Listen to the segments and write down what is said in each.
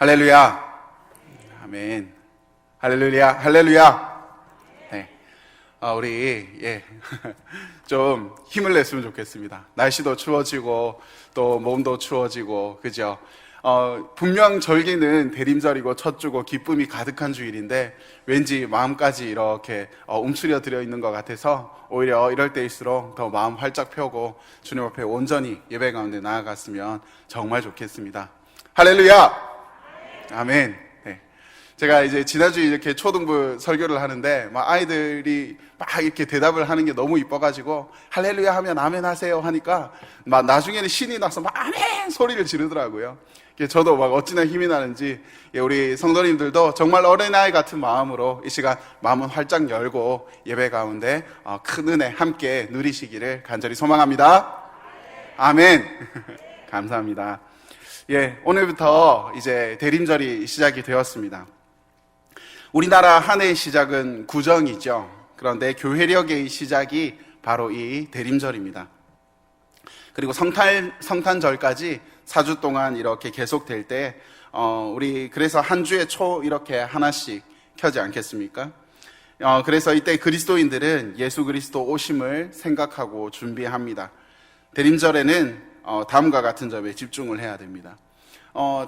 할렐루야. 아멘. 할렐루야. 할렐루야. 네. 우리 좀 힘을 냈으면 좋겠습니다. 날씨도 추워지고 또 몸도 추워지고, 그죠? 분명 절기는 대림절이고 첫 주고 기쁨이 가득한 주일인데 왠지 마음까지 이렇게 움츠려 들어 있는 것 같아서 오히려 이럴 때일수록 더 마음 활짝 펴고 주님 앞에 온전히 예배 가운데 나아갔으면 정말 좋겠습니다. 할렐루야. 아멘. 네. 제가 이제 지난주에 이렇게 초등부 설교를 하는데 막 아이들이 막 이렇게 대답을 하는 게 너무 이뻐가지고 할렐루야 하면 아멘 하세요 하니까 막 나중에는 신이 나서 막 아멘 소리를 지르더라고요. 저도 막 어찌나 힘이 나는지 우리 성도님들도 정말 어린아이 같은 마음으로 이 시간 마음은 활짝 열고 예배 가운데 큰 은혜 함께 누리시기를 간절히 소망합니다. 아멘. 감사합니다. 오늘부터 이제 대림절이 시작이 되었습니다. 우리나라 한 해의 시작은 구정이죠. 그런데 교회력의 시작이 바로 이 대림절입니다. 그리고 성탄절까지 4주 동안 이렇게 계속될 때 우리 그래서 한 주에 초 이렇게 하나씩 켜지 않겠습니까? 그래서 이때 그리스도인들은 예수 그리스도 오심을 생각하고 준비합니다. 대림절에는 다음과 같은 점에 집중을 해야 됩니다.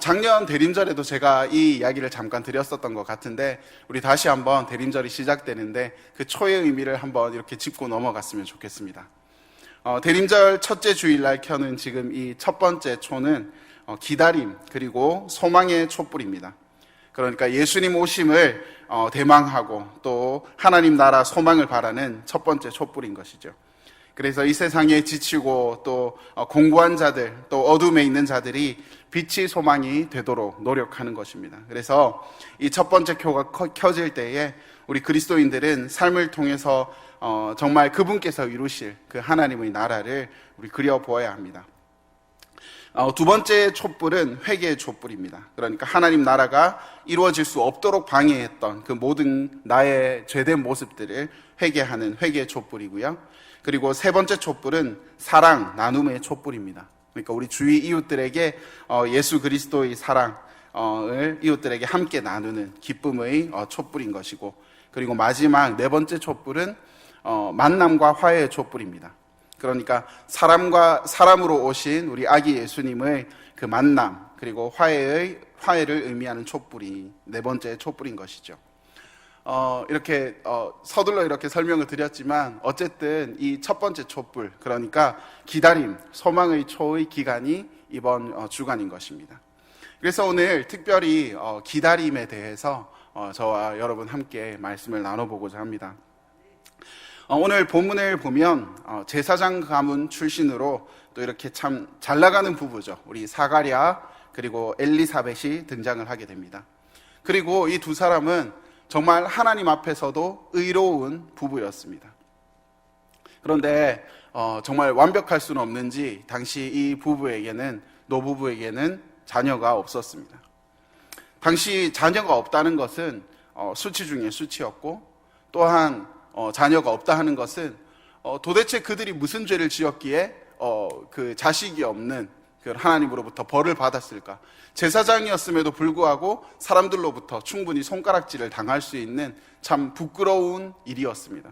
작년 대림절에도 제가 이 이야기를 잠깐 드렸었던 것 같은데 우리 다시 한번 대림절이 시작되는데 그 초의 의미를 한번 이렇게 짚고 넘어갔으면 좋겠습니다. 대림절 첫째 주일날 켜는 지금 이 첫 번째 초는 기다림 그리고 소망의 촛불입니다. 그러니까 예수님 오심을 대망하고 또 하나님 나라 소망을 바라는 첫 번째 촛불인 것이죠. 그래서 이 세상에 지치고 또 공고한 자들 또 어둠에 있는 자들이 빛이 소망이 되도록 노력하는 것입니다. 그래서 이 첫 번째 켜가 켜질 때에 우리 그리스도인들은 삶을 통해서 정말 그분께서 이루실 그 하나님의 나라를 우리 그려보아야 합니다. 두 번째 촛불은 회개의 촛불입니다. 그러니까 하나님 나라가 이루어질 수 없도록 방해했던 그 모든 나의 죄된 모습들을 회개하는 회개의 촛불이고요. 그리고 세 번째 촛불은 사랑, 나눔의 촛불입니다. 그러니까 우리 주위 이웃들에게 예수 그리스도의 사랑을 이웃들에게 함께 나누는 기쁨의 촛불인 것이고, 그리고 마지막 네 번째 촛불은 만남과 화해의 촛불입니다. 그러니까 사람으로 오신 우리 아기 예수님의 그 만남 그리고 화해를 의미하는 촛불이 네 번째 촛불인 것이죠. 이렇게 서둘러 이렇게 설명을 드렸지만 어쨌든 이 첫 번째 촛불, 그러니까 기다림, 소망의 초의 기간이 이번 주간인 것입니다. 그래서 오늘 특별히 기다림에 대해서 저와 여러분 함께 말씀을 나눠보고자 합니다. 오늘 본문을 보면 제사장 가문 출신으로 또 이렇게 참 잘나가는 부부죠. 우리 사가랴 그리고 엘리사벳이 등장을 하게 됩니다. 그리고 이 두 사람은 정말 하나님 앞에서도 의로운 부부였습니다. 그런데 정말 완벽할 수는 없는지 당시 이 노부부에게는 자녀가 없었습니다. 당시 자녀가 없다는 것은 수치 중에 수치였고, 또한 자녀가 없다 하는 것은 도대체 그들이 무슨 죄를 지었기에 그 자식이 없는 그 하나님으로부터 벌을 받았을까? 제사장이었음에도 불구하고 사람들로부터 충분히 손가락질을 당할 수 있는 참 부끄러운 일이었습니다.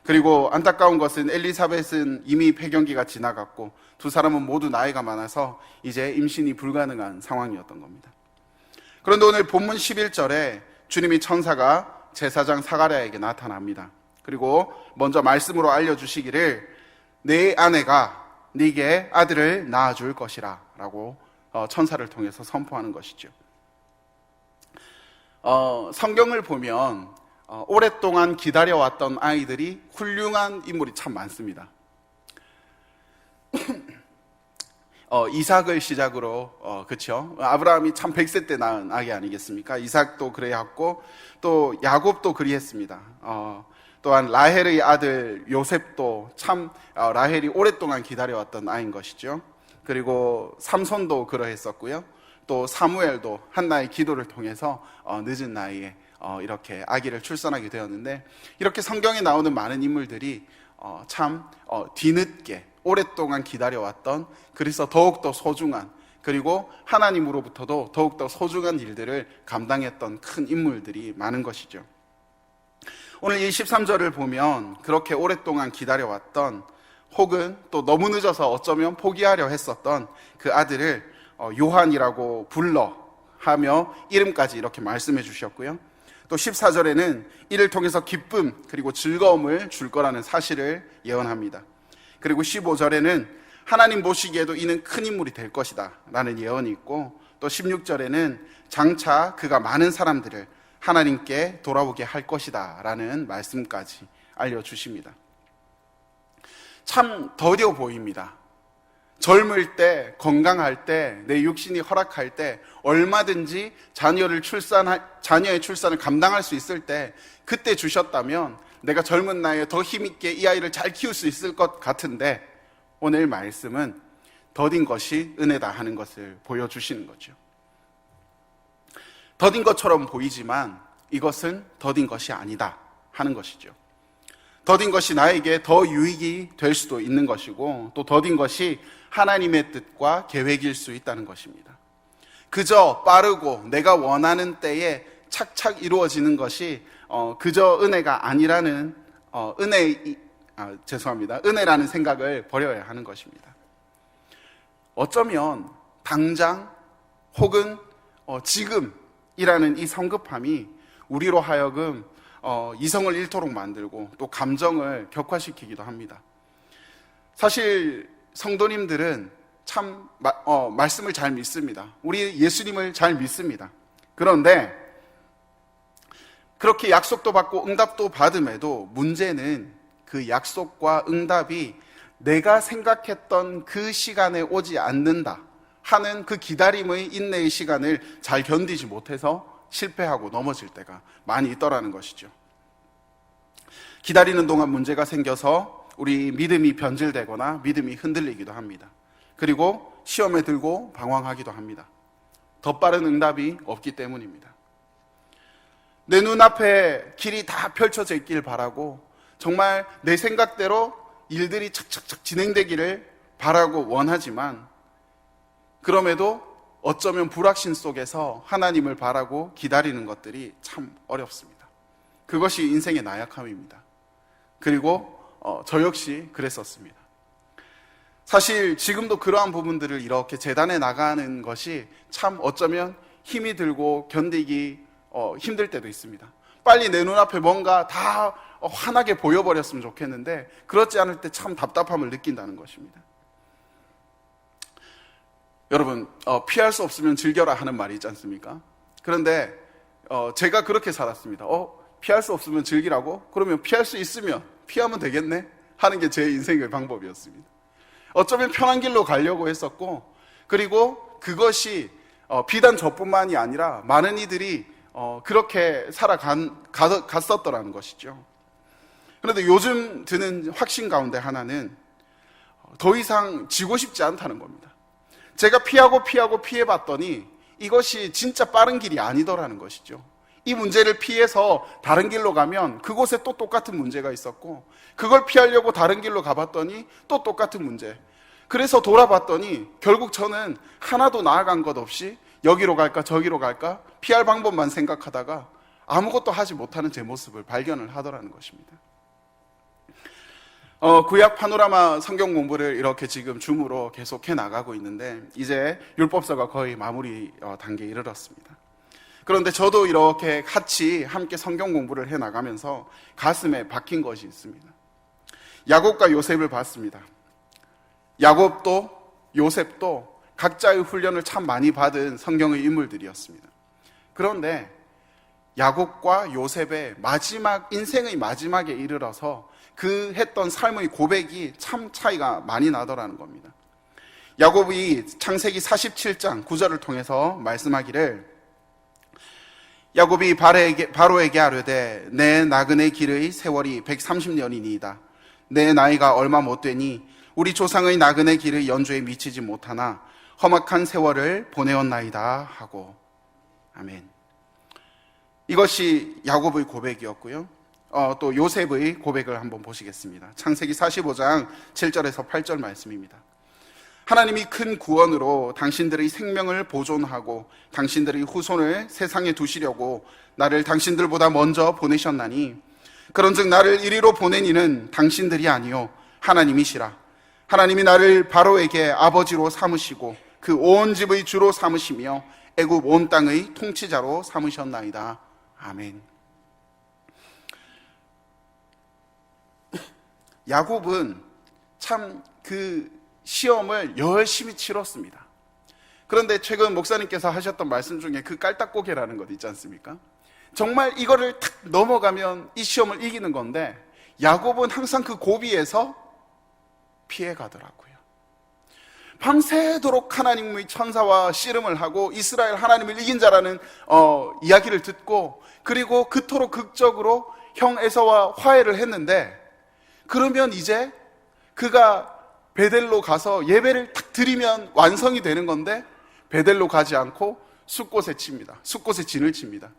그리고 안타까운 것은 엘리사벳은 이미 폐경기가 지나갔고 두 사람은 모두 나이가 많아서 이제 임신이 불가능한 상황이었던 겁니다. 그런데 오늘 본문 11절에 주님이 천사가 제사장 사가랴에게 나타납니다. 그리고 먼저 말씀으로 알려주시기를 내 아내가 네게 아들을 낳아줄 것이라 라고 천사를 통해서 선포하는 것이죠. 성경을 보면 오랫동안 기다려왔던 아이들이 훌륭한 인물이 참 많습니다. 이삭을 시작으로 그렇죠. 아브라함이 참 100세 때 낳은 아기 아니겠습니까? 이삭도 그래왔고 또 야곱도 그리했습니다. 또한 라헬의 아들 요셉도 참 라헬이 오랫동안 기다려왔던 아이인 것이죠. 그리고 삼손도 그러했었고요. 또 사무엘도 한나의 기도를 통해서 늦은 나이에 이렇게 아기를 출산하게 되었는데, 이렇게 성경에 나오는 많은 인물들이 참 뒤늦게 오랫동안 기다려왔던, 그래서 더욱더 소중한 그리고 하나님으로부터도 더욱더 소중한 일들을 감당했던 큰 인물들이 많은 것이죠. 오늘 이 13절을 보면 그렇게 오랫동안 기다려왔던, 혹은 또 너무 늦어서 어쩌면 포기하려 했었던 그 아들을 요한이라고 불러 하며 이름까지 이렇게 말씀해 주셨고요. 또 14절에는 이를 통해서 기쁨 그리고 즐거움을 줄 거라는 사실을 예언합니다. 그리고 15절에는 하나님 보시기에도 이는 큰 인물이 될 것이다 라는 예언이 있고, 또 16절에는 장차 그가 많은 사람들을 하나님께 돌아오게 할 것이다 라는 말씀까지 알려주십니다. 참 더뎌 보입니다. 젊을 때, 건강할 때, 내 육신이 허락할 때, 얼마든지 자녀의 출산을 감당할 수 있을 때, 그때 주셨다면 내가 젊은 나이에 더 힘있게 이 아이를 잘 키울 수 있을 것 같은데, 오늘 말씀은 더딘 것이 은혜다 하는 것을 보여주시는 거죠. 더딘 것처럼 보이지만 이것은 더딘 것이 아니다 하는 것이죠. 더딘 것이 나에게 더 유익이 될 수도 있는 것이고, 또 더딘 것이 하나님의 뜻과 계획일 수 있다는 것입니다. 그저 빠르고 내가 원하는 때에 착착 이루어지는 것이 그저 은혜가 아니라는 은혜라는 생각을 버려야 하는 것입니다. 어쩌면 당장 혹은 지금이라는 이 성급함이 우리로 하여금 이성을 잃도록 만들고 또 감정을 격화시키기도 합니다. 사실 성도님들은 참 말씀을 잘 믿습니다. 우리 예수님을 잘 믿습니다. 그런데 그렇게 약속도 받고 응답도 받음에도 문제는 그 약속과 응답이 내가 생각했던 그 시간에 오지 않는다 하는 그 기다림의 인내의 시간을 잘 견디지 못해서 실패하고 넘어질 때가 많이 있더라는 것이죠. 기다리는 동안 문제가 생겨서 우리 믿음이 변질되거나 믿음이 흔들리기도 합니다. 그리고 시험에 들고 방황하기도 합니다. 더 빠른 응답이 없기 때문입니다. 내 눈앞에 길이 다 펼쳐져 있길 바라고, 정말 내 생각대로 일들이 착착착 진행되기를 바라고 원하지만, 그럼에도 어쩌면 불확신 속에서 하나님을 바라고 기다리는 것들이 참 어렵습니다. 그것이 인생의 나약함입니다. 그리고 저 역시 그랬었습니다. 사실 지금도 그러한 부분들을 이렇게 재단해 나가는 것이 참 어쩌면 힘이 들고 견디기 힘들 때도 있습니다. 빨리 내 눈앞에 뭔가 다 환하게 보여버렸으면 좋겠는데 그렇지 않을 때 참 답답함을 느낀다는 것입니다. 여러분, 피할 수 없으면 즐겨라 하는 말이 있지 않습니까? 그런데 제가 그렇게 살았습니다. 피할 수 없으면 즐기라고? 그러면 피할 수 있으면 피하면 되겠네? 하는 게 제 인생의 방법이었습니다. 어쩌면 편한 길로 가려고 했었고, 그리고 그것이 비단 저뿐만이 아니라 많은 이들이 그렇게 갔었더라는 것이죠. 그런데 요즘 드는 확신 가운데 하나는 더 이상 지고 싶지 않다는 겁니다. 제가 피하고 피해봤더니 이것이 진짜 빠른 길이 아니더라는 것이죠. 이 문제를 피해서 다른 길로 가면 그곳에 또 똑같은 문제가 있었고, 그걸 피하려고 다른 길로 가봤더니 또 똑같은 문제. 그래서 돌아봤더니 결국 저는 하나도 나아간 것 없이 여기로 갈까 저기로 갈까 피할 방법만 생각하다가 아무것도 하지 못하는 제 모습을 발견을 하더라는 것입니다. 구약 파노라마 성경 공부를 이렇게 지금 줌으로 계속해 나가고 있는데 이제 율법서가 거의 마무리 단계에 이르렀습니다. 그런데 저도 이렇게 같이 함께 성경 공부를 해 나가면서 가슴에 박힌 것이 있습니다. 야곱과 요셉을 봤습니다. 야곱도 요셉도 각자의 훈련을 참 많이 받은 성경의 인물들이었습니다. 그런데 야곱과 요셉의 인생의 마지막에 이르러서 그 했던 삶의 고백이 참 차이가 많이 나더라는 겁니다. 야곱이 창세기 47장 9절을 통해서 말씀하기를, 야곱이 바로에게 아뢰되 내 나그네 길의 세월이 130년이니이다. 내 나이가 얼마 못 되니 우리 조상의 나그네 길의 연주에 미치지 못하나 험악한 세월을 보내었나이다 하고. 아멘. 이것이 야곱의 고백이었고요. 또 요셉의 고백을 한번 보시겠습니다. 창세기 45장 7절에서 8절 말씀입니다. 하나님이 큰 구원으로 당신들의 생명을 보존하고 당신들의 후손을 세상에 두시려고 나를 당신들보다 먼저 보내셨나니 그런즉 나를 이리로 보낸 이는 당신들이 아니요 하나님이시라. 하나님이 나를 바로에게 아버지로 삼으시고 그 온 집의 주로 삼으시며 애굽 온 땅의 통치자로 삼으셨나이다. 아멘. 야곱은 참 그 시험을 열심히 치렀습니다. 그런데 최근 목사님께서 하셨던 말씀 중에 그 깔딱고개라는 것 있지 않습니까? 정말 이거를 탁 넘어가면 이 시험을 이기는 건데 야곱은 항상 그 고비에서 피해 가더라고요. 밤새도록 하나님의 천사와 씨름을 하고 이스라엘 하나님을 이긴 자라는 이야기를 듣고 그리고 그토록 극적으로 형 에서와 화해를 했는데 그러면 이제 그가 베델로 가서 예배를 탁 드리면 완성이 되는 건데 베델로 가지 않고 숫곳에 칩니다. 숫곳에 진을 칩니다.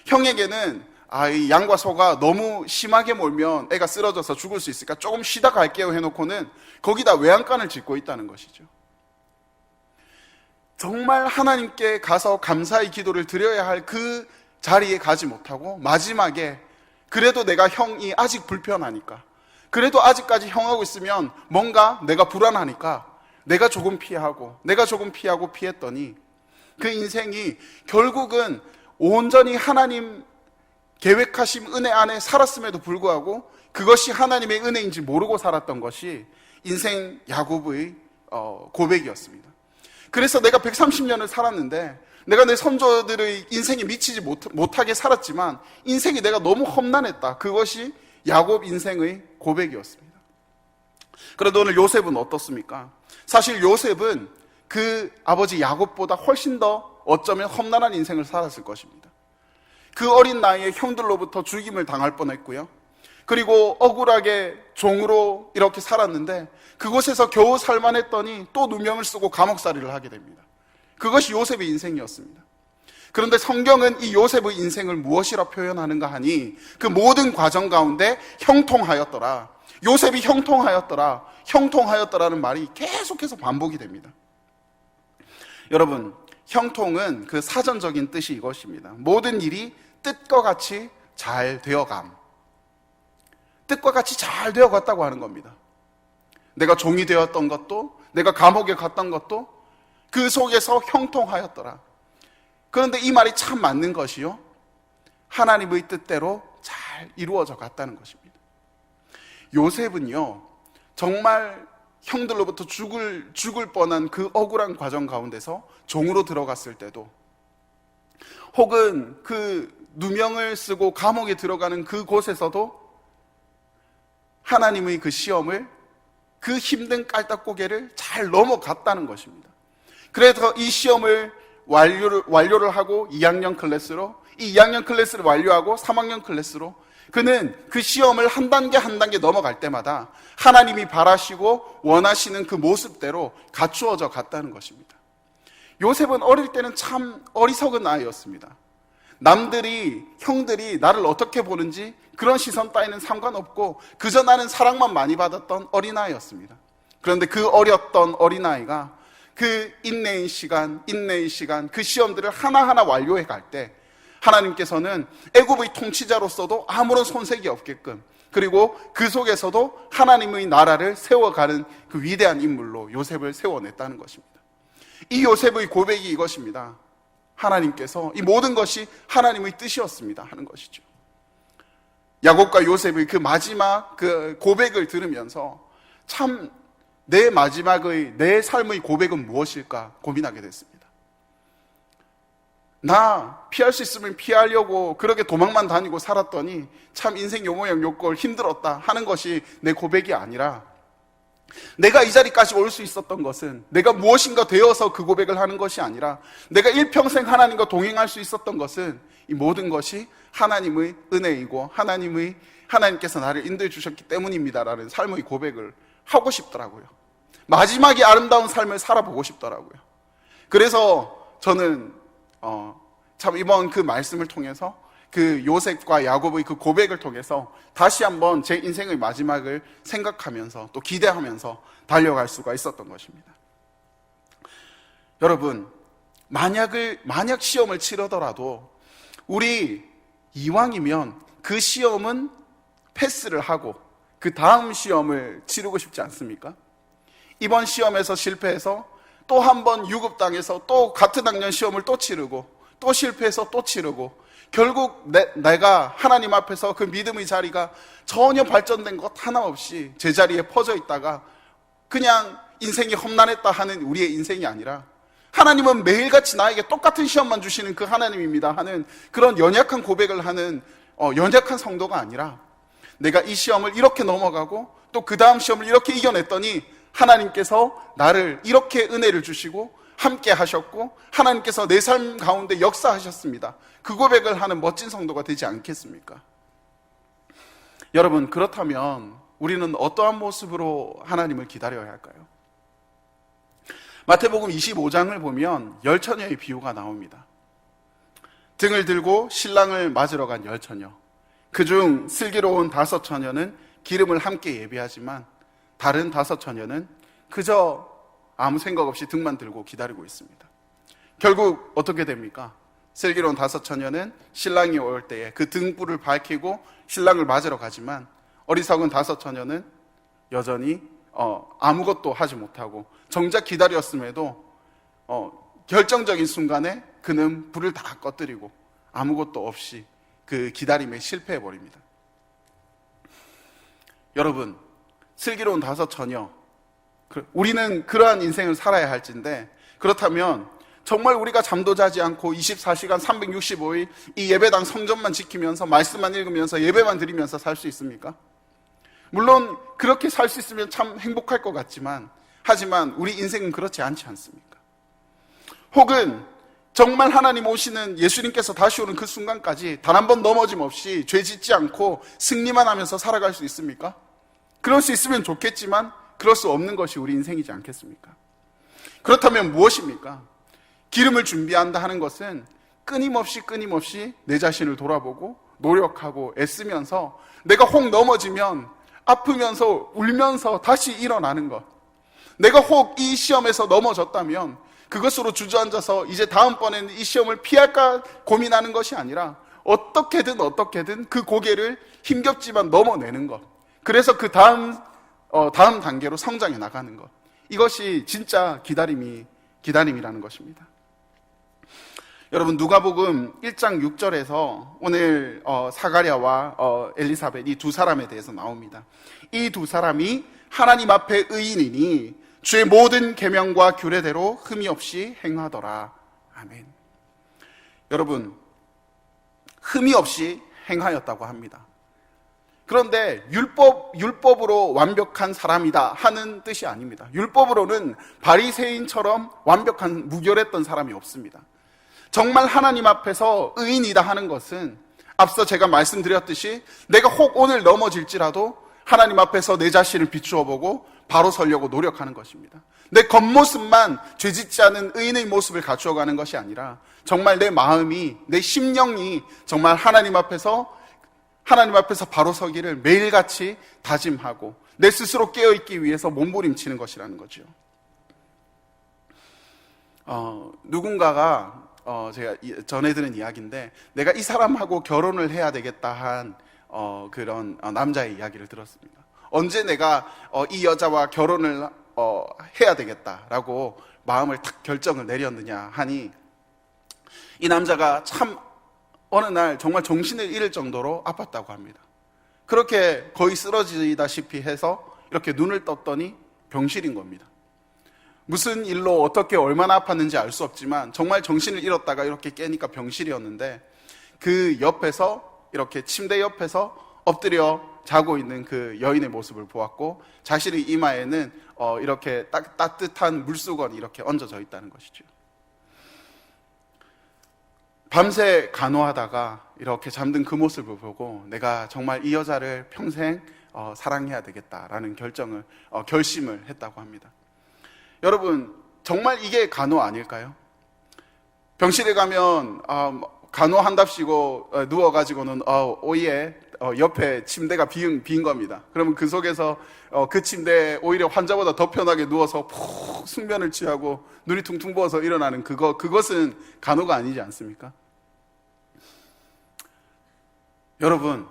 형에게는 이 양과 소가 너무 심하게 몰면 애가 쓰러져서 죽을 수 있으니까 조금 쉬다 갈게요 해놓고는 거기다 외양간을 짓고 있다는 것이죠. 정말 하나님께 가서 감사의 기도를 드려야 할 그 자리에 가지 못하고 마지막에 그래도 내가 형이 아직 불편하니까 그래도 아직까지 형하고 있으면 뭔가 내가 불안하니까 내가 조금 피하고 피했더니 그 인생이 결국은 온전히 하나님 계획하심 은혜 안에 살았음에도 불구하고 그것이 하나님의 은혜인지 모르고 살았던 것이 인생 야곱의 고백이었습니다. 그래서 내가 130년을 살았는데 내가 내 선조들의 인생에 미치지 못하게 살았지만 인생이 내가 너무 험난했다. 그것이 야곱 인생의 고백이었습니다. 그런데 오늘 요셉은 어떻습니까? 사실 요셉은 그 아버지 야곱보다 훨씬 더 어쩌면 험난한 인생을 살았을 것입니다. 그 어린 나이에 형들로부터 죽임을 당할 뻔했고요. 그리고 억울하게 종으로 이렇게 살았는데 그곳에서 겨우 살만했더니 또 누명을 쓰고 감옥살이를 하게 됩니다. 그것이 요셉의 인생이었습니다. 그런데 성경은 이 요셉의 인생을 무엇이라 표현하는가 하니 그 모든 과정 가운데 형통하였더라. 요셉이 형통하였더라. 형통하였더라는 말이 계속해서 반복이 됩니다. 여러분, 형통은 그 사전적인 뜻이 이것입니다. 모든 일이 뜻과 같이 잘 되어감. 뜻과 같이 잘 되어갔다고 하는 겁니다. 내가 종이 되었던 것도 내가 감옥에 갔던 것도 그 속에서 형통하였더라. 그런데 이 말이 참 맞는 것이요, 하나님의 뜻대로 잘 이루어져 갔다는 것입니다. 요셉은요 정말 형들로부터 죽을 뻔한 그 억울한 과정 가운데서 종으로 들어갔을 때도 혹은 그 누명을 쓰고 감옥에 들어가는 그곳에서도 하나님의 그 시험을 그 힘든 깔딱고개를 잘 넘어갔다는 것입니다. 그래서 이 시험을 완료를 하고 2학년 클래스로 이 2학년 클래스를 완료하고 3학년 클래스로 그는 그 시험을 한 단계 한 단계 넘어갈 때마다 하나님이 바라시고 원하시는 그 모습대로 갖추어져 갔다는 것입니다. 요셉은 어릴 때는 참 어리석은 아이였습니다. 남들이 형들이 나를 어떻게 보는지 그런 시선 따위는 상관없고 그저 나는 사랑만 많이 받았던 어린아이였습니다. 그런데 그 어렸던 어린아이가 그 인내의 시간 그 시험들을 하나하나 완료해 갈 때 하나님께서는 애굽의 통치자로서도 아무런 손색이 없게끔 그리고 그 속에서도 하나님의 나라를 세워가는 그 위대한 인물로 요셉을 세워냈다는 것입니다. 이 요셉의 고백이 이것입니다. 하나님께서 이 모든 것이 하나님의 뜻이었습니다 하는 것이죠. 야곱과 요셉의 그 마지막 그 고백을 들으면서 참 내 마지막의 내 삶의 고백은 무엇일까 고민하게 됐습니다. 나 피할 수 있으면 피하려고 그렇게 도망만 다니고 살았더니 참 인생 요모양 요꼴 힘들었다 하는 것이 내 고백이 아니라 내가 이 자리까지 올 수 있었던 것은 내가 무엇인가 되어서 그 고백을 하는 것이 아니라 내가 일평생 하나님과 동행할 수 있었던 것은 이 모든 것이 하나님의 은혜이고 하나님께서 나를 인도해 주셨기 때문입니다라는 삶의 고백을 하고 싶더라고요. 마지막에 아름다운 삶을 살아보고 싶더라고요. 그래서 저는 참 이번 그 말씀을 통해서 그 요셉과 야곱의 그 고백을 통해서 다시 한번 제 인생의 마지막을 생각하면서 또 기대하면서 달려갈 수가 있었던 것입니다. 여러분, 만약 시험을 치르더라도 우리 이왕이면 그 시험은 패스를 하고 그 다음 시험을 치르고 싶지 않습니까? 이번 시험에서 실패해서 또 한 번 유급당해서 또 같은 학년 시험을 또 치르고 또 실패해서 또 치르고 결국 내가 하나님 앞에서 그 믿음의 자리가 전혀 발전된 것 하나 없이 제자리에 퍼져 있다가 그냥 인생이 험난했다 하는 우리의 인생이 아니라 하나님은 매일같이 나에게 똑같은 시험만 주시는 그 하나님입니다 하는 그런 연약한 고백을 하는 연약한 성도가 아니라 내가 이 시험을 이렇게 넘어가고 또 그 다음 시험을 이렇게 이겨냈더니 하나님께서 나를 이렇게 은혜를 주시고 함께 하셨고 하나님께서 내 삶 가운데 역사하셨습니다. 그 고백을 하는 멋진 성도가 되지 않겠습니까? 여러분, 그렇다면 우리는 어떠한 모습으로 하나님을 기다려야 할까요? 마태복음 25장을 보면 열처녀의 비유가 나옵니다. 등을 들고 신랑을 맞으러 간 열처녀, 그중 슬기로운 5처녀는 기름을 함께 예비하지만 다른 5처녀는 그저 아무 생각 없이 등만 들고 기다리고 있습니다. 결국 어떻게 됩니까? 슬기로운 5처녀는 신랑이 올 때에 그 등불을 밝히고 신랑을 맞으러 가지만 어리석은 5처녀는 여전히 아무것도 하지 못하고 정작 기다렸음에도 결정적인 순간에 그는 불을 다 꺼뜨리고 아무것도 없이 그 기다림에 실패해버립니다. 여러분, 슬기로운 5처녀, 우리는 그러한 인생을 살아야 할진데, 그렇다면 정말 우리가 잠도 자지 않고 24시간 365일 이 예배당 성전만 지키면서 말씀만 읽으면서 예배만 드리면서 살 수 있습니까? 물론 그렇게 살 수 있으면 참 행복할 것 같지만, 하지만 우리 인생은 그렇지 않지 않습니까? 혹은 정말 하나님 오시는, 예수님께서 다시 오는 그 순간까지 단 한 번 넘어짐 없이 죄 짓지 않고 승리만 하면서 살아갈 수 있습니까? 그럴 수 있으면 좋겠지만 그럴 수 없는 것이 우리 인생이지 않겠습니까? 그렇다면 무엇입니까? 기름을 준비한다 하는 것은 끊임없이 내 자신을 돌아보고 노력하고 애쓰면서 내가 혹 넘어지면 아프면서 울면서 다시 일어나는 것, 내가 혹 이 시험에서 넘어졌다면 그것으로 주저앉아서 이제 다음번에는 이 시험을 피할까 고민하는 것이 아니라 어떻게든 그 고개를 힘겹지만 넘어내는 것, 그래서 그 다음 단계로 성장해 나가는 것, 이것이 진짜 기다림이라는 것입니다. 여러분, 누가복음 1장 6절에서 오늘 사가랴와 엘리사벳 이 두 사람에 대해서 나옵니다. 이 두 사람이 하나님 앞에 의인이니 주의 모든 계명과 규례대로 흠이 없이 행하더라. 아멘. 여러분, 흠이 없이 행하였다고 합니다. 그런데 율법으로 완벽한 사람이다 하는 뜻이 아닙니다. 율법으로는 바리새인처럼 완벽한 무결했던 사람이 없습니다. 정말 하나님 앞에서 의인이다 하는 것은 앞서 제가 말씀드렸듯이 내가 혹 오늘 넘어질지라도 하나님 앞에서 내 자신을 비추어 보고 바로 서려고 노력하는 것입니다. 내 겉모습만 죄짓지 않은 의인의 모습을 갖추어가는 것이 아니라 정말 내 마음이, 내 심령이 정말 하나님 앞에서 바로 서기를 매일같이 다짐하고 내 스스로 깨어있기 위해서 몸부림치는 것이라는 거죠. 누군가가 제가 전해 들은 이야기인데, 내가 이 사람하고 결혼을 해야 되겠다 한 그런 남자의 이야기를 들었습니다. 언제 내가 이 여자와 결혼을 해야 되겠다라고 마음을 탁 결정을 내렸느냐 하니, 이 남자가 참 어느 날 정말 정신을 잃을 정도로 아팠다고 합니다. 그렇게 거의 쓰러지다시피 해서 이렇게 눈을 떴더니 병실인 겁니다. 무슨 일로 어떻게 얼마나 아팠는지 알 수 없지만 정말 정신을 잃었다가 이렇게 깨니까 병실이었는데, 그 옆에서 이렇게 침대 옆에서 엎드려 자고 있는 그 여인의 모습을 보았고, 자신의 이마에는 이렇게 따뜻한 물수건이 이렇게 얹어져 있다는 것이죠. 밤새 간호하다가 이렇게 잠든 그 모습을 보고 내가 정말 이 여자를 평생 사랑해야 되겠다라는 결심을 했다고 합니다. 여러분, 정말 이게 간호 아닐까요? 병실에 가면 간호한답시고 누워가지고는 오이에 옆에 침대가 빈 겁니다. 그러면 그 속에서 그 침대에 오히려 환자보다 더 편하게 누워서 푹 숙면을 취하고 눈이 퉁퉁 부어서 일어나는 그것은 간호가 아니지 않습니까? 여러분,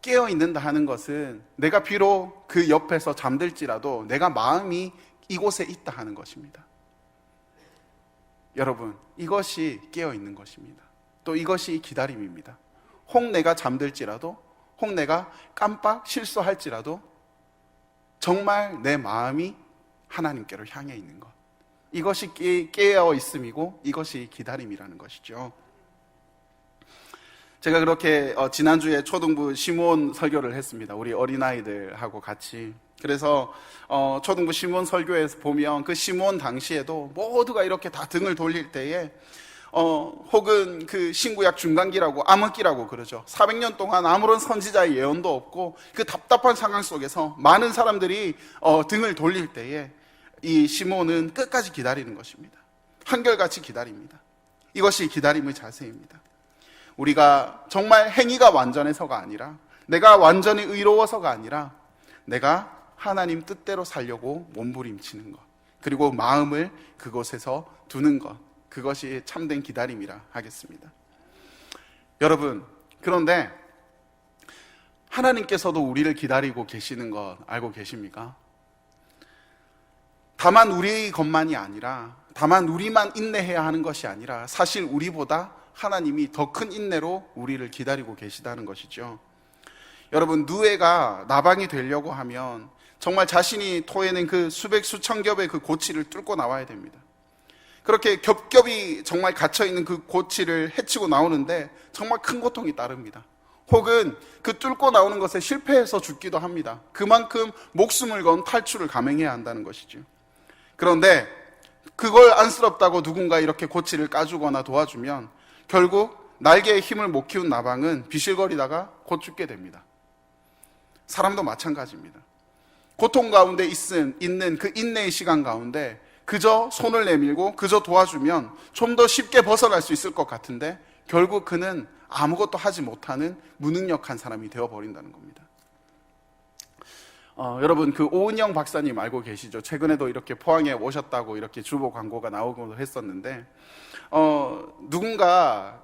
깨어 있는다 하는 것은 내가 비록 그 옆에서 잠들지라도 내가 마음이 이곳에 있다 하는 것입니다. 여러분, 이것이 깨어 있는 것입니다. 또 이것이 기다림입니다. 혹 내가 잠들지라도, 혹 내가 깜빡 실수할지라도 정말 내 마음이 하나님께로 향해 있는 것, 이것이 깨어 있음이고 이것이 기다림이라는 것이죠. 제가 그렇게 지난주에 초등부 시몬 설교를 했습니다. 우리 어린아이들하고 같이. 그래서 초등부 시몬 설교에서 보면 그 시몬 당시에도 모두가 이렇게 다 등을 돌릴 때에 혹은 그 신구약 중간기라고 암흑기라고 그러죠. 400년 동안 아무런 선지자의 예언도 없고 그 답답한 상황 속에서 많은 사람들이 등을 돌릴 때에 이 시몬은 끝까지 기다리는 것입니다. 한결같이 기다립니다. 이것이 기다림의 자세입니다. 우리가 정말 행위가 완전해서가 아니라, 내가 완전히 의로워서가 아니라 내가 하나님 뜻대로 살려고 몸부림치는 것, 그리고 마음을 그곳에서 두는 것, 그것이 참된 기다림이라 하겠습니다. 여러분, 그런데 하나님께서도 우리를 기다리고 계시는 것 알고 계십니까? 다만 우리 것만이 아니라, 다만 우리만 인내해야 하는 것이 아니라 사실 우리보다 하나님이 더 큰 인내로 우리를 기다리고 계시다는 것이죠. 여러분, 누에가 나방이 되려고 하면 정말 자신이 토해낸 그 수백 수천 겹의 그 고치를 뚫고 나와야 됩니다. 그렇게 겹겹이 정말 갇혀있는 그 고치를 헤치고 나오는데 정말 큰 고통이 따릅니다. 혹은 그 뚫고 나오는 것에 실패해서 죽기도 합니다. 그만큼 목숨을 건 탈출을 감행해야 한다는 것이죠. 그런데 그걸 안쓰럽다고 누군가 이렇게 고치를 까주거나 도와주면 결국 날개에 힘을 못 키운 나방은 비실거리다가 곧 죽게 됩니다. 사람도 마찬가지입니다. 고통 가운데 있는 그 인내의 시간 가운데 그저 손을 내밀고 그저 도와주면 좀 더 쉽게 벗어날 수 있을 것 같은데 결국 그는 아무것도 하지 못하는 무능력한 사람이 되어버린다는 겁니다. 여러분, 그 오은영 박사님 알고 계시죠? 최근에도 이렇게 포항에 오셨다고 이렇게 주보 광고가 나오기도 했었는데, 누군가,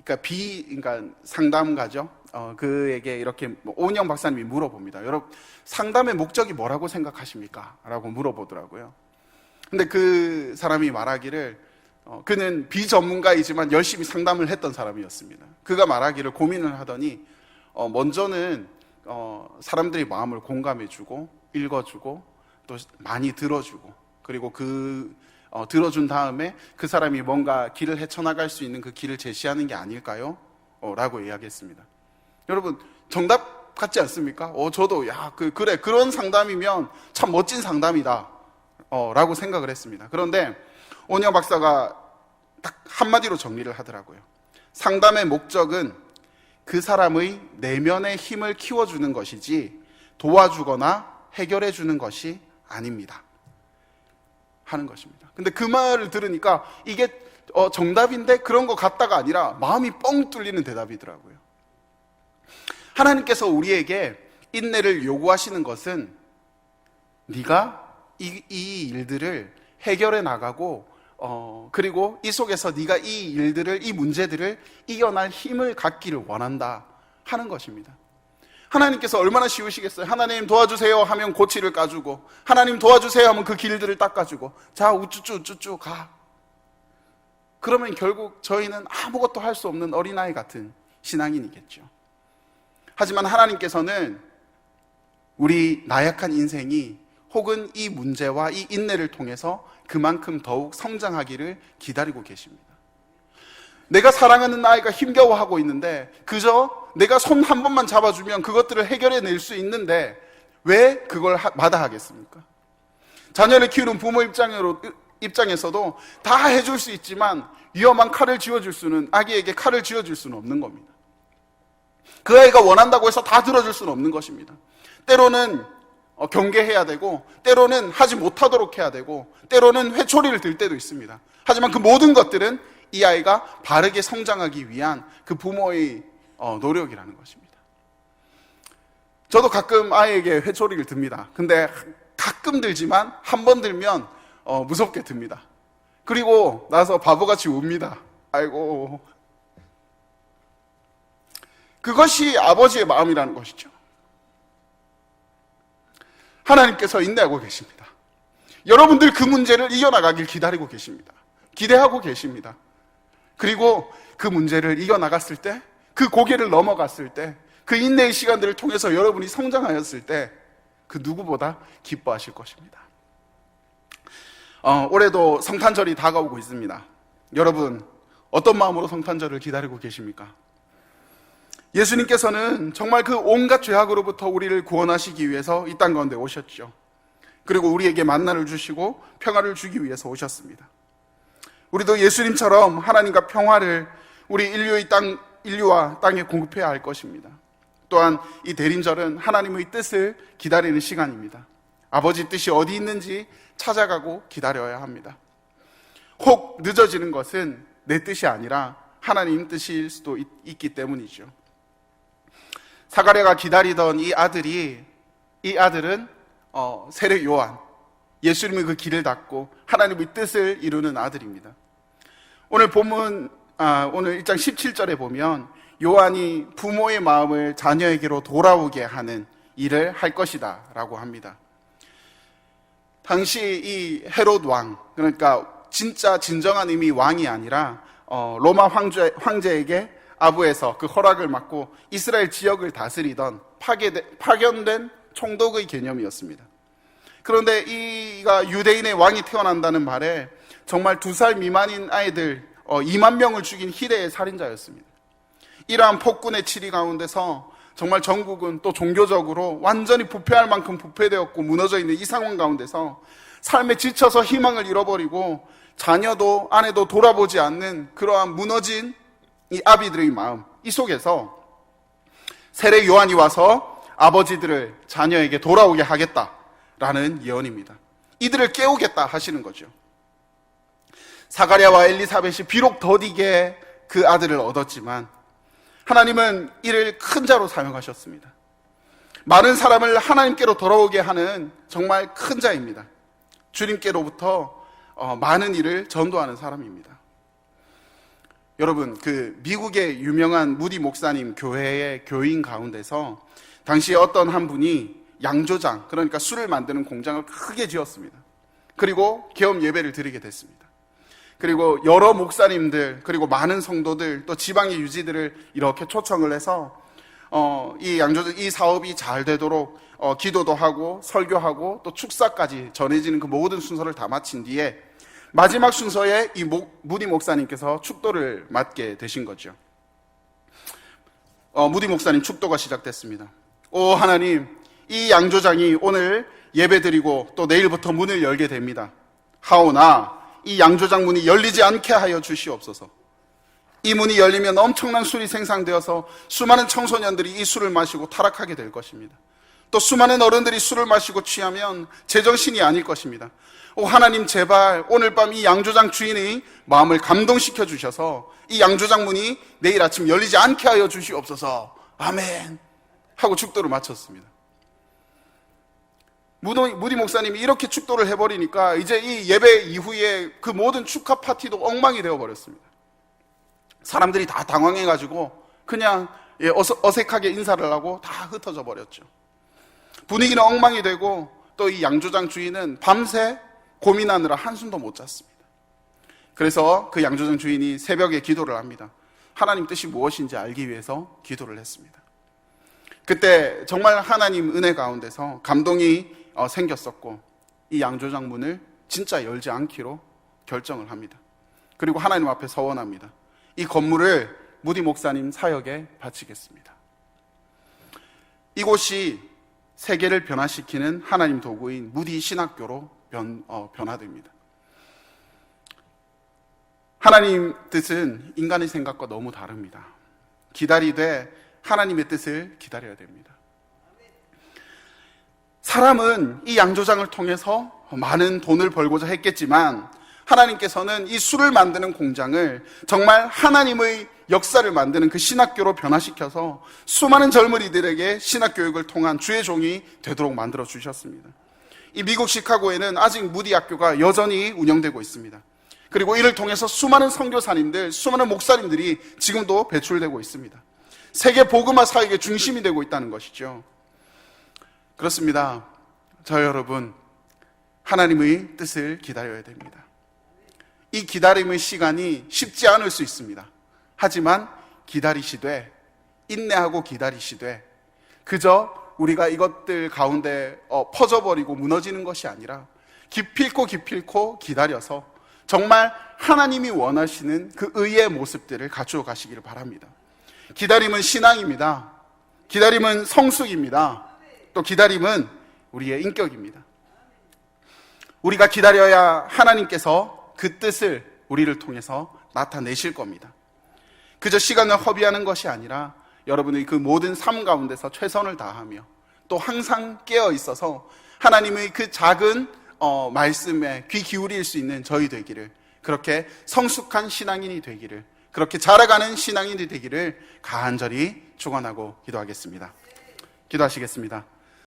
그러니까 상담가죠? 그에게 이렇게 오은영 박사님이 물어봅니다. 여러분, 상담의 목적이 뭐라고 생각하십니까? 라고 물어보더라고요. 근데 그 사람이 말하기를, 그는 비전문가이지만 열심히 상담을 했던 사람이었습니다. 그가 말하기를 고민을 하더니, 먼저는 사람들이 마음을 공감해주고 읽어주고 또 많이 들어주고, 그리고 들어준 다음에 그 사람이 뭔가 길을 헤쳐나갈 수 있는 그 길을 제시하는 게 아닐까요? 라고 이야기했습니다. 여러분, 정답 같지 않습니까? 저도 그래, 그런 상담이면 참 멋진 상담이다 라고 생각을 했습니다. 그런데 오은영 박사가 딱 한마디로 정리를 하더라고요. 상담의 목적은 그 사람의 내면의 힘을 키워주는 것이지 도와주거나 해결해주는 것이 아닙니다 하는 것입니다. 근데 그 말을 들으니까 이게 정답인데 그런 것 같다가 아니라 마음이 뻥 뚫리는 대답이더라고요. 하나님께서 우리에게 인내를 요구하시는 것은 네가 이 일들을 해결해 나가고 그리고 이 속에서 네가 이 일들을, 이 문제들을 이겨낼 힘을 갖기를 원한다 하는 것입니다. 하나님께서 얼마나 쉬우시겠어요? 하나님 도와주세요 하면 고치를 까주고, 하나님 도와주세요 하면 그 길들을 닦아주고, 자 우쭈쭈 가. 그러면 결국 저희는 아무것도 할 수 없는 어린아이 같은 신앙인이겠죠. 하지만 하나님께서는 우리 나약한 인생이 혹은 이 문제와 이 인내를 통해서 그만큼 더욱 성장하기를 기다리고 계십니다. 내가 사랑하는 아이가 힘겨워하고 있는데 그저 내가 손 한 번만 잡아주면 그것들을 해결해낼 수 있는데 왜 그걸 마다하겠습니까? 자녀를 키우는 부모 입장에서도 다 해줄 수 있지만 위험한 아기에게 칼을 쥐어줄 수는 없는 겁니다. 그 아이가 원한다고 해서 다 들어줄 수는 없는 것입니다. 때로는 경계해야 되고, 때로는 하지 못하도록 해야 되고, 때로는 회초리를 들 때도 있습니다. 하지만 그 모든 것들은 이 아이가 바르게 성장하기 위한 그 부모의 노력이라는 것입니다. 저도 가끔 아이에게 회초리를 듭니다. 근데 가끔 들지만 한 번 들면 무섭게 듭니다. 그리고 나서 바보같이 웁니다. 아이고. 그것이 아버지의 마음이라는 것이죠. 하나님께서 인내하고 계십니다. 여러분들 그 문제를 이겨나가길 기다리고 계십니다. 기대하고 계십니다. 그리고 그 문제를 이겨나갔을 때, 그 고개를 넘어갔을 때, 그 인내의 시간들을 통해서 여러분이 성장하였을 때 그 누구보다 기뻐하실 것입니다. 올해도 성탄절이 다가오고 있습니다. 여러분 어떤 마음으로 성탄절을 기다리고 계십니까? 예수님께서는 정말 그 온갖 죄악으로부터 우리를 구원하시기 위해서 이 땅 가운데 오셨죠. 그리고 우리에게 만나를 주시고 평화를 주기 위해서 오셨습니다. 우리도 예수님처럼 하나님과 평화를 우리 인류와 땅에 공급해야 할 것입니다. 또한 이 대림절은 하나님의 뜻을 기다리는 시간입니다. 아버지 뜻이 어디 있는지 찾아가고 기다려야 합니다. 혹 늦어지는 것은 내 뜻이 아니라 하나님 뜻일 수도 있기 때문이죠. 사가랴가 기다리던 이 아들은 세례 요한, 예수님의 그 길을 닦고 하나님의 뜻을 이루는 아들입니다. 오늘 본문 오늘 1장 17절에 보면 요한이 부모의 마음을 자녀에게로 돌아오게 하는 일을 할 것이다 라고 합니다. 당시 이 헤롯 왕, 그러니까 진정한 의미 왕이 아니라 로마 황제에게 아부에서 그 허락을 받고 이스라엘 지역을 다스리던 파견된 총독의 개념이었습니다. 그런데 이가 유대인의 왕이 태어난다는 말에 정말 2살 미만인 아이들 2만 명을 죽인 희대의 살인자였습니다. 이러한 폭군의 치리 가운데서 정말 전국은 또 종교적으로 완전히 부패할 만큼 부패되었고 무너져 있는 이 상황 가운데서 삶에 지쳐서 희망을 잃어버리고 자녀도 아내도 돌아보지 않는 그러한 무너진 이 아비들의 마음, 이 속에서 세례 요한이 와서 아버지들을 자녀에게 돌아오게 하겠다라는 예언입니다. 이들을 깨우겠다 하시는 거죠. 사가랴와 엘리사벳이 비록 더디게 그 아들을 얻었지만 하나님은 이를 큰 자로 사용하셨습니다. 많은 사람을 하나님께로 돌아오게 하는 정말 큰 자입니다. 주님께로부터 많은 일을 전도하는 사람입니다. 여러분, 그 미국의 유명한 무디 목사님 교회의 교인 가운데서 당시에 어떤 한 분이 양조장, 그러니까 술을 만드는 공장을 크게 지었습니다. 그리고 계엄 예배를 드리게 됐습니다. 그리고 여러 목사님들, 그리고 많은 성도들, 또 지방의 유지들을 이렇게 초청을 해서 이 사업이 잘 되도록 기도도 하고 설교하고 또 축사까지 전해지는 그 모든 순서를 다 마친 뒤에 마지막 순서에 이 무디 목사님께서 축도를 맡게 되신 거죠. 무디 목사님 축도가 시작됐습니다. 오 하나님, 이 양조장이 오늘 예배드리고 또 내일부터 문을 열게 됩니다. 하오나 이 양조장 문이 열리지 않게 하여 주시옵소서. 이 문이 열리면 엄청난 술이 생산되어서 수많은 청소년들이 이 술을 마시고 타락하게 될 것입니다. 또 수많은 어른들이 술을 마시고 취하면 제정신이 아닐 것입니다. 오 하나님, 제발 오늘 밤 이 양조장 주인의 마음을 감동시켜 주셔서 이 양조장 문이 내일 아침 열리지 않게 하여 주시옵소서. 아멘 하고 축도를 마쳤습니다. 무디 목사님이 이렇게 축도를 해버리니까 이제 이 예배 이후에 그 모든 축하 파티도 엉망이 되어버렸습니다. 사람들이 다 당황해가지고 그냥 어색하게 인사를 하고 다 흩어져 버렸죠. 분위기는 엉망이 되고 또 이 양조장 주인은 밤새 고민하느라 한숨도 못 잤습니다. 그래서 그 양조장 주인이 새벽에 기도를 합니다. 하나님 뜻이 무엇인지 알기 위해서 기도를 했습니다. 그때 정말 하나님 은혜 가운데서 감동이 생겼었고 이 양조장 문을 진짜 열지 않기로 결정을 합니다. 그리고 하나님 앞에 서원합니다. 이 건물을 무디 목사님 사역에 바치겠습니다. 이곳이 세계를 변화시키는 하나님 도구인 무디 신학교로 변화됩니다. 하나님 뜻은 인간의 생각과 너무 다릅니다. 기다리되 하나님의 뜻을 기다려야 됩니다. 사람은 이 양조장을 통해서 많은 돈을 벌고자 했겠지만 하나님께서는 이 술을 만드는 공장을 정말 하나님의 역사를 만드는 그 신학교로 변화시켜서 수많은 젊은이들에게 신학교육을 통한 주의 종이 되도록 만들어 주셨습니다. 이 미국 시카고에는 아직 무디 학교가 여전히 운영되고 있습니다. 그리고 이를 통해서 수많은 선교사님들, 수많은 목사님들이 지금도 배출되고 있습니다. 세계 복음화 사역의 중심이 되고 있다는 것이죠. 그렇습니다. 저 여러분, 하나님의 뜻을 기다려야 됩니다. 이 기다림의 시간이 쉽지 않을 수 있습니다. 하지만 기다리시되, 인내하고 기다리시되, 그저 우리가 이것들 가운데 퍼져버리고 무너지는 것이 아니라 기필코 기다려서 정말 하나님이 원하시는 그 의의 모습들을 갖추어 가시기를 바랍니다. 기다림은 신앙입니다. 기다림은 성숙입니다. 또 기다림은 우리의 인격입니다. 우리가 기다려야 하나님께서 그 뜻을 우리를 통해서 나타내실 겁니다. 그저 시간을 허비하는 것이 아니라 여러분의 그 모든 삶 가운데서 최선을 다하며 또 항상 깨어 있어서 하나님의 그 작은 말씀에 귀 기울일 수 있는 저희 되기를, 그렇게 성숙한 신앙인이 되기를, 그렇게 자라가는 신앙인이 되기를 간절히 축원하고 기도하겠습니다. 기도하시겠습니다.